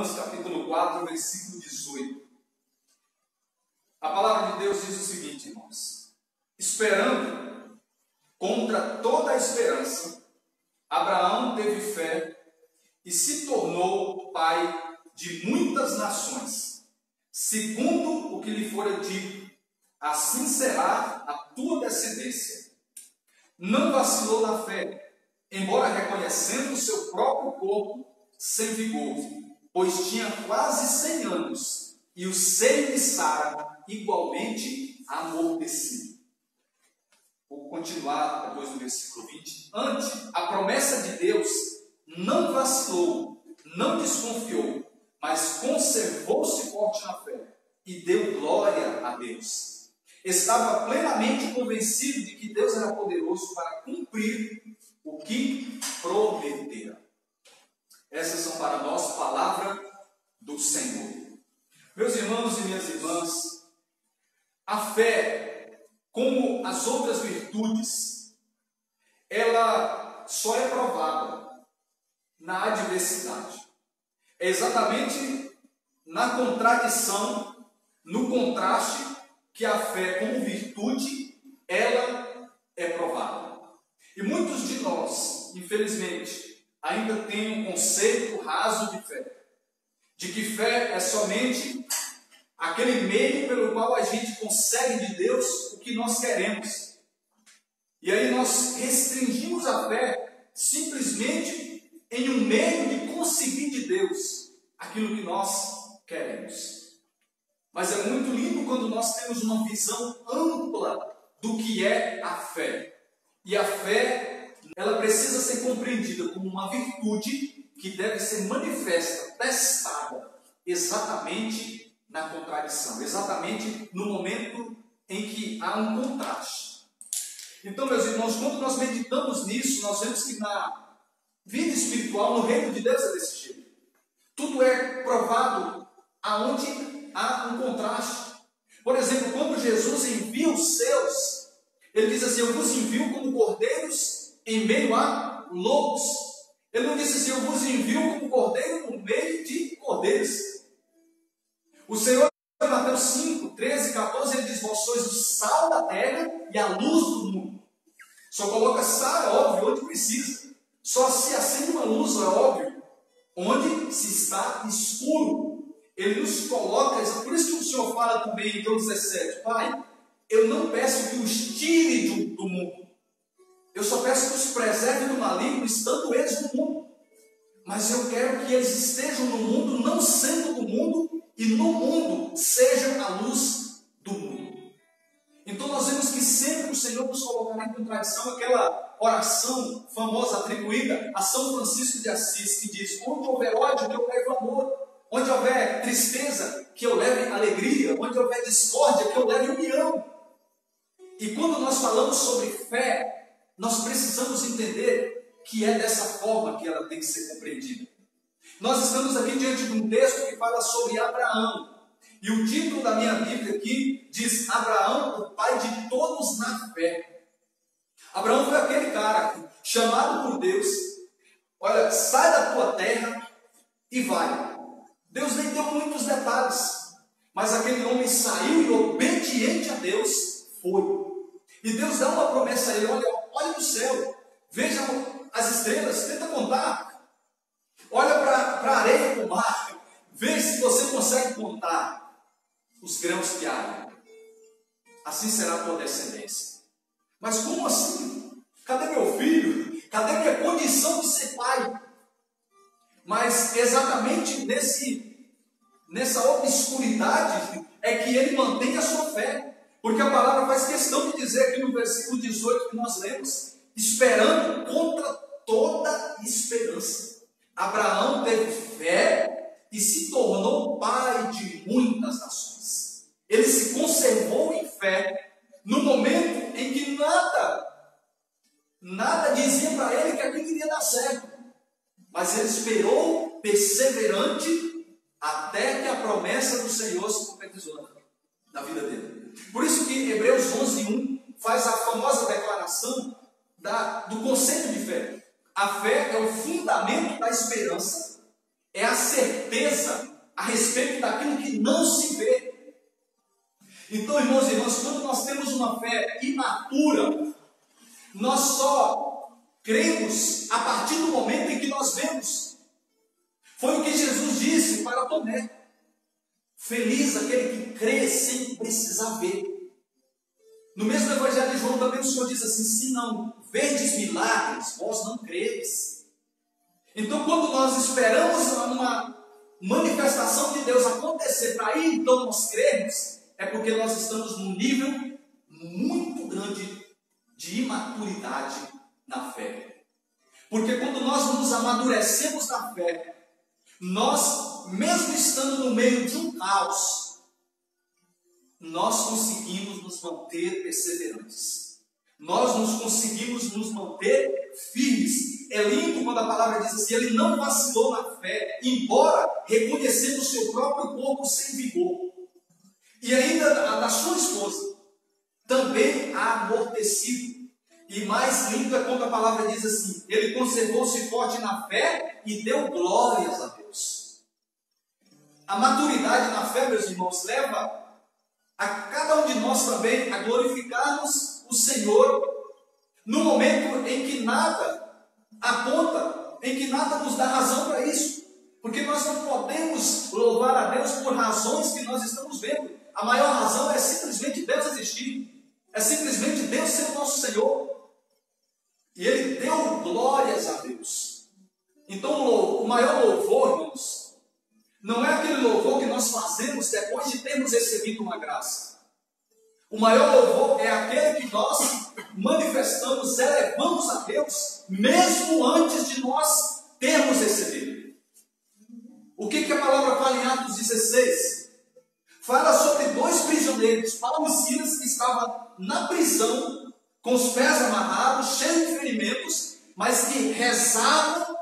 Romanos capítulo 4, versículo 18. A palavra de Deus diz o seguinte, irmãos: esperando contra toda a esperança, Abraão teve fé e se tornou pai de muitas nações, segundo o que lhe fora dito, assim será a tua descendência. Não vacilou na fé, embora reconhecendo o seu próprio corpo sem vigor, pois tinha quase 100 anos, e o seio de Sara igualmente amortecido. Vou continuar depois do versículo 20. Antes, a promessa de Deus não vacilou, não desconfiou, mas conservou-se forte na fé e deu glória a Deus. Estava plenamente convencido de que Deus era poderoso para cumprir o que prometera. Essas são para nós palavras do Senhor. Meus irmãos e minhas irmãs, a fé, como as outras virtudes, ela só é provada na adversidade. É exatamente na contradição, no contraste, que a fé como virtude, ela é provada. E muitos de nós, infelizmente, ainda têm um conceito raso de fé. De que fé é somente aquele meio pelo qual a gente consegue de Deus o que nós queremos. E aí nós restringimos a fé simplesmente em um meio de conseguir de Deus aquilo que nós queremos. Mas é muito lindo quando nós temos uma visão ampla do que é a fé. E a fé, ela precisa ser compreendida como uma virtude que deve ser manifesta, testada, exatamente na contradição, exatamente no momento em que há um contraste. Então, meus irmãos, quando nós meditamos nisso, nós vemos que na vida espiritual, no reino de Deus é desse jeito. Tudo é provado aonde há um contraste. Por exemplo, quando Jesus envia os seus, ele diz assim: eu vos envio como cordeiros em meio a lobos. Ele não disse assim: eu vos envio como cordeiro no meio de cordeiros. O Senhor, em Mateus 5, 13, 14, ele diz: vós sois o sal da terra e a luz do mundo. Só coloca sal, é óbvio, onde precisa. Só se acende uma luz, é óbvio, onde se está escuro. Ele nos coloca, por isso que o Senhor fala também em João 17: Pai, eu não peço que os tire do mundo. Eu só peço que os preserve do maligno, estando eles no mundo. Mas eu quero que eles estejam no mundo, não sendo do mundo, e no mundo sejam a luz do mundo. Então nós vemos que sempre o Senhor nos colocará em contradição aquela oração famosa atribuída a São Francisco de Assis, que diz: onde houver ódio, que eu levo amor. Onde houver tristeza, que eu leve alegria. Onde houver discórdia, que eu leve união. E quando nós falamos sobre fé, nós precisamos entender que é dessa forma que ela tem que ser compreendida. Nós estamos aqui diante de um texto que fala sobre Abraão. E o título da minha Bíblia aqui diz: Abraão, o pai de todos na fé. Abraão foi aquele cara chamado por Deus: olha, sai da tua terra e vai. Deus nem deu muitos detalhes, mas aquele homem saiu e, obediente a Deus, foi. E Deus dá uma promessa a ele: olha para o céu, veja as estrelas, tenta contar. Olha para a areia do mar, veja se você consegue contar os grãos que há. Assim será a tua descendência. Mas como assim? Cadê meu filho? Cadê minha condição de ser pai? Mas exatamente nessa obscuridade é que ele mantém a sua fé. Porque a palavra faz questão de dizer aqui no versículo 18 que nós lemos: esperando contra toda esperança. Abraão teve fé e se tornou pai de muitas nações. Ele se conservou em fé no momento em que nada dizia para ele que aquilo iria dar certo. Mas ele esperou perseverante até que a promessa do Senhor se concretizou na vida dele. Por isso que Hebreus 11:1 faz a famosa declaração do conceito de fé. A fé é o fundamento da esperança, é a certeza certeza a respeito daquilo que não se vê. Então, irmãos e irmãs, quando nós temos uma fé imatura, nós só cremos a partir do momento em que nós vemos. Foi o que Jesus disse para Tomé: feliz aquele que crê sem precisar ver. No mesmo Evangelho de João também o Senhor diz assim: se não verdes milagres, vós não credes. Então, quando nós esperamos uma manifestação de Deus acontecer para aí então nós cremos, é porque nós estamos num nível muito grande de imaturidade na fé. Porque quando nós nos amadurecemos na fé, nós, mesmo estando no meio de um caos, nós conseguimos nos manter perseverantes. Nós conseguimos nos manter firmes. É lindo quando a palavra diz assim: ele não vacilou na fé, embora reconhecendo o seu próprio corpo sem vigor. E ainda da sua esposa, também amortecido. E mais lindo é quando a palavra diz assim: ele conservou-se forte na fé e deu glórias a Deus. A maturidade na fé, meus irmãos, leva a cada um de nós também a glorificarmos o Senhor no momento em que nada aponta, em que nada nos dá razão para isso. Porque nós não podemos louvar a Deus por razões que nós estamos vendo. A maior razão é simplesmente Deus existir. É simplesmente Deus ser o nosso Senhor. E Ele deu glórias a Deus. Então o maior louvor, irmãos, não é aquele louvor que nós fazemos depois de termos recebido uma graça. O maior louvor é aquele que nós manifestamos, elevamos a Deus, mesmo antes de nós termos recebido. O que a palavra fala em Atos 16? Fala sobre dois prisioneiros, Paulo e Silas, que estavam na prisão, com os pés amarrados, cheios de ferimentos, mas que rezavam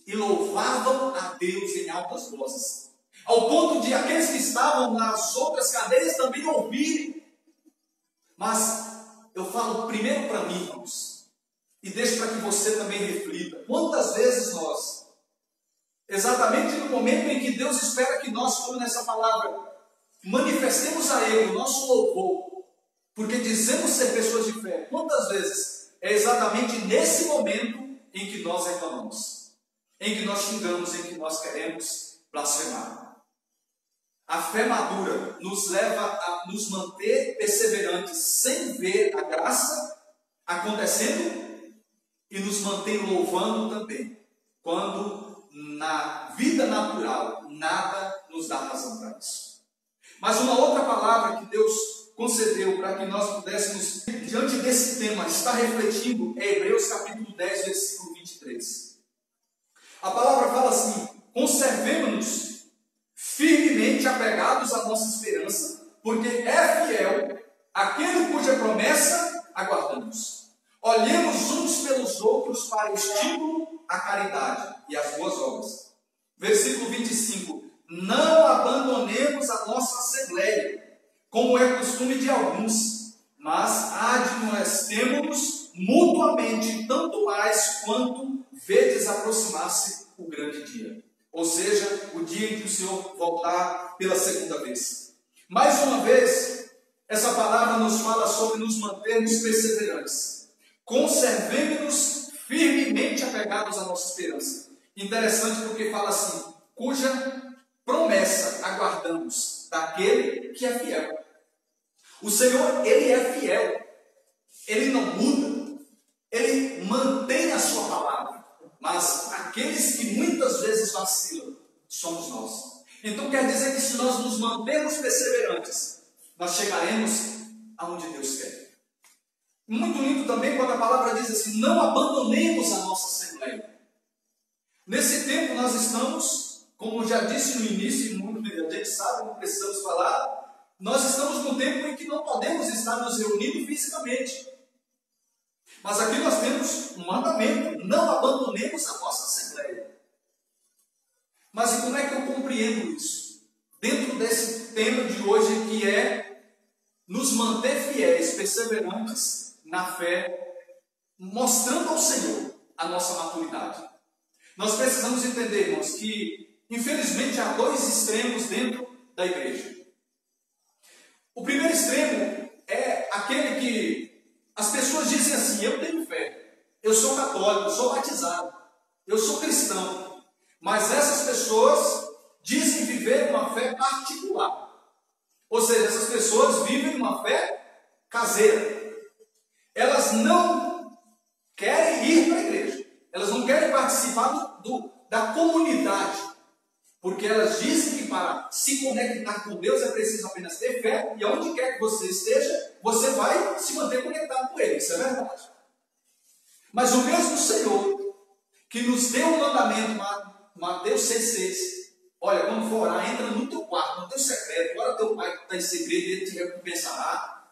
e louvavam a Deus em altas vozes, ao ponto de aqueles que estavam nas outras cadeias também ouvirem. Mas eu falo primeiro para mim, irmãos, e deixo para que você também reflita: quantas vezes nós, exatamente no momento em que Deus espera que nós, como nessa palavra, manifestemos a Ele o nosso louvor, porque dizemos ser pessoas de fé, quantas vezes é exatamente nesse momento em que nós reclamamos, em que nós xingamos, em que nós queremos blasfemar? A fé madura nos leva a nos manter perseverantes sem ver a graça acontecendo e nos mantém louvando também, quando na vida natural nada nos dá razão para isso. Mas uma outra palavra que Deus concedeu para que nós pudéssemos, diante desse tema, estar refletindo, é Hebreus capítulo 10, versículo 23. A palavra fala assim: conservemos-nos firmemente apegados à nossa esperança, porque é fiel aquele cuja promessa aguardamos. Olhemos uns pelos outros para estímulo à caridade e às boas obras. Versículo 25: não abandonemos a nossa assembleia, como é costume de alguns, mas admoestemo-nos mutuamente, tanto mais quanto vedes aproximar-se o grande dia. Ou seja, o dia em que o Senhor voltar pela segunda vez. Mais uma vez, essa palavra nos fala sobre nos mantermos perseverantes. Conservemos-nos firmemente apegados à nossa esperança. Interessante porque fala assim: cuja promessa aguardamos daquele que é fiel. O Senhor, Ele é fiel. Ele não muda. Ele mantém a sua palavra. Mas aqueles que muitas vezes vacilam, somos nós. Então quer dizer que se nós nos mantermos perseverantes, nós chegaremos aonde Deus quer. Muito lindo também quando a palavra diz assim: não abandonemos a nossa assembleia. Nesse tempo nós estamos, como já disse no início, a gente sabe, não precisamos falar, nós estamos num tempo em que não podemos estar nos reunindo fisicamente. Mas aqui nós temos um mandamento: não abandonemos a nossa assembleia. Mas e como é que eu compreendo isso? Dentro desse tema de hoje, que é nos manter fiéis, perseverantes na fé, mostrando ao Senhor a nossa maturidade. Nós precisamos entender, irmãos, que infelizmente, há dois extremos dentro da igreja. O primeiro extremo é aquele que as pessoas dizem assim: eu tenho fé, eu sou católico, eu sou batizado, eu sou cristão. Mas essas pessoas dizem viver uma fé particular. Ou seja, essas pessoas vivem uma fé caseira. Elas não querem ir para a igreja. Elas não querem participar da comunidade. Porque elas dizem que para se conectar com Deus é preciso apenas ter fé. E aonde quer que você esteja, você vai se manter conectado com Ele. Isso é verdade. Mas o mesmo Senhor que nos deu o mandamento, Mateus 6,6, olha, quando for orar, entra no teu quarto, no teu secreto, ora teu pai que está em segredo, ele te recompensará.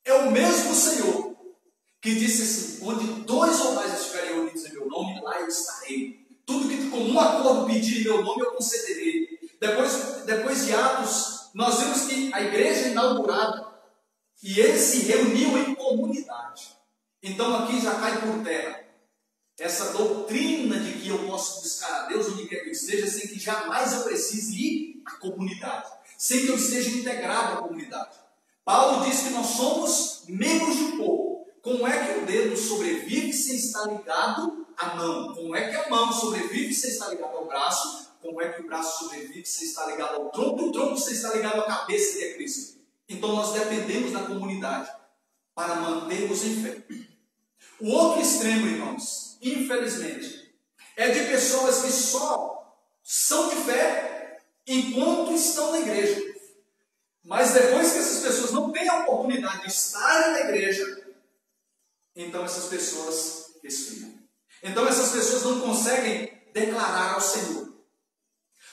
É o mesmo Senhor que disse assim: onde dois ou mais estiverem unidos em meu nome, lá eu estarei. Tudo que com um acordo pedir em meu nome, eu concederei. Depois de Atos, nós vemos que a igreja é inaugurada e eles se reuniam em comunidade. Então aqui já cai por terra essa doutrina de que eu posso buscar a Deus onde quer que eu esteja, sem que jamais eu precise ir à comunidade, sem que eu esteja integrado à comunidade. Paulo diz que nós somos membros de um corpo. Como é que o dedo sobrevive sem estar ligado à mão? Como é que a mão sobrevive sem estar ligado ao braço? Como é que o braço sobrevive sem estar ligado ao tronco? O tronco sem estar ligado à cabeça, que é Cristo. Então nós dependemos da comunidade para mantermos em fé. O outro extremo, irmãos, infelizmente, é de pessoas que só são de fé enquanto estão na igreja. Mas depois que essas pessoas não têm a oportunidade de estarem na igreja, então essas pessoas esfriam. Então essas pessoas não conseguem declarar ao Senhor.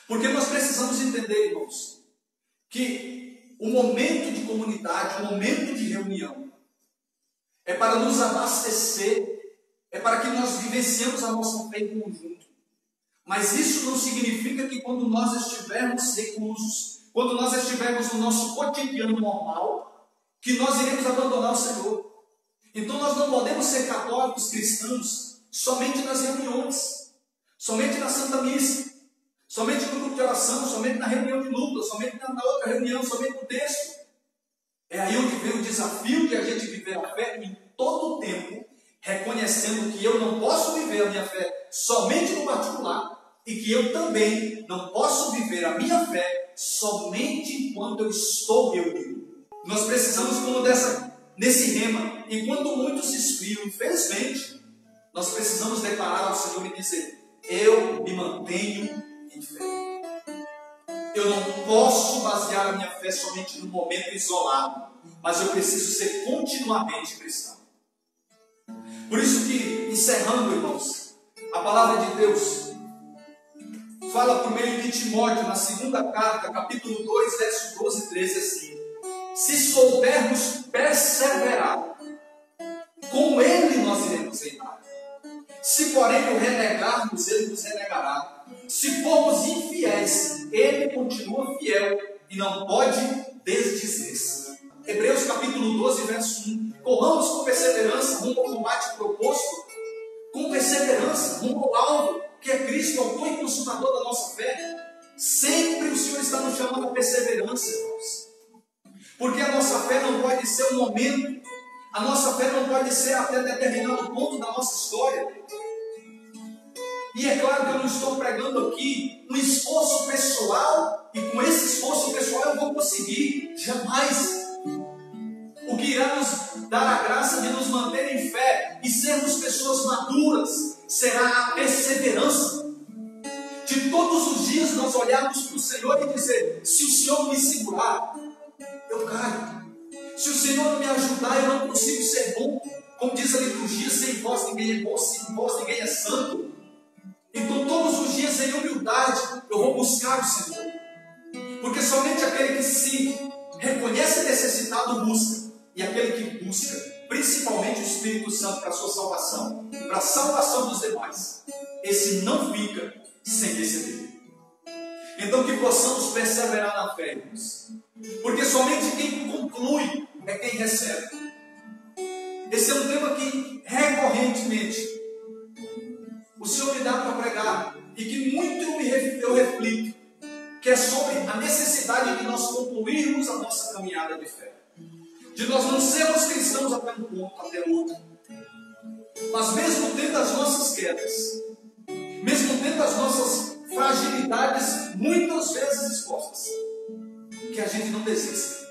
Porque nós precisamos entender, irmãos, que o momento de comunidade, o momento de reunião, é para nos abastecer, é para que nós vivenciemos a nossa fé em conjunto. Mas isso não significa que quando nós estivermos reclusos, quando nós estivermos no nosso cotidiano normal, que nós iremos abandonar o Senhor. Então nós não podemos ser católicos cristãos somente nas reuniões, somente na Santa Missa, somente no grupo de oração, somente na reunião de luta, somente na outra reunião, somente no texto. É aí onde vem o desafio de a gente viver a fé em todo o tempo, reconhecendo que eu não posso viver a minha fé somente no particular e que eu também não posso viver a minha fé somente enquanto eu estou reunido. Nós precisamos, como nesse rema, enquanto muitos se esfriam, infelizmente, nós precisamos declarar ao Senhor e dizer: eu me mantenho em fé. Eu não posso basear a minha fé somente no momento isolado, mas eu preciso ser continuamente cristão. Por isso que, encerrando, irmãos, a palavra de Deus fala por meio de Timóteo, na segunda carta, capítulo 2, verso 12 e 13, assim: se soubermos perseverar, com Ele nós iremos reinar. Se porém o renegarmos, Ele nos renegará. Se formos infiéis, Ele continua fiel e não pode desdizer-se. Hebreus capítulo 12, verso 1. Corramos com perseverança rumo ao combate proposto, com perseverança rumo ao alvo, que é Cristo, autor e consumador da nossa fé. Sempre o Senhor está nos chamando a perseverança, irmãos. Porque a nossa fé não pode ser um momento, a nossa fé não pode ser até determinado ponto da nossa história. E é claro que eu não estou pregando aqui um esforço pessoal, e com esse esforço pessoal eu vou conseguir. Jamais. O que irá nos dar a graça de nos manter em fé e sermos pessoas maduras será a perseverança. De todos os dias nós olharmos para o Senhor e dizer: se o Senhor me segurar, eu caio. Se o Senhor não me ajudar, eu não consigo ser bom. Como diz a liturgia, sem vós ninguém é bom, sem vós ninguém é santo. Então todos os dias em humildade eu vou buscar o Senhor. Porque somente aquele que se reconhece necessitado busca. E aquele que busca, principalmente o Espírito Santo, para a sua salvação, para a salvação dos demais, esse não fica sem receber. Então que possamos perseverar na fé, irmãos. Porque somente quem conclui é quem recebe. Esse é um tema que recorrentemente o Senhor me dá para pregar. e que muito eu reflito, que é sobre a necessidade de nós concluirmos a nossa caminhada de fé. De nós não sermos cristãos até um ponto, até outro. Mas mesmo tendo as nossas quedas, mesmo tendo as nossas fragilidades muitas vezes expostas, que a gente não desista,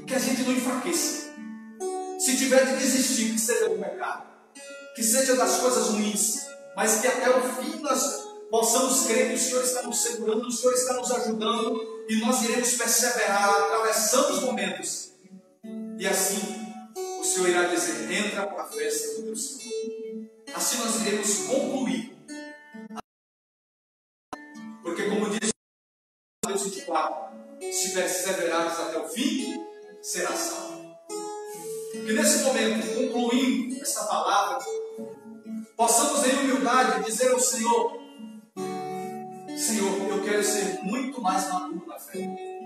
que a gente não enfraqueça. Se tiver de desistir, que seja do pecado, que seja das coisas ruins, mas que até o fim nós possamos crer que o Senhor está nos segurando, o Senhor está nos ajudando, e nós iremos perseverar, atravessando os momentos. E assim, o Senhor irá dizer: entra para a festa do teu Senhor. Assim nós iremos concluir. Porque como diz Mateus 24, se perseverares até o fim, será salvo. Que nesse momento, concluindo esta palavra, possamos em humildade dizer ao Senhor: Senhor, eu quero ser muito mais maduro na fé.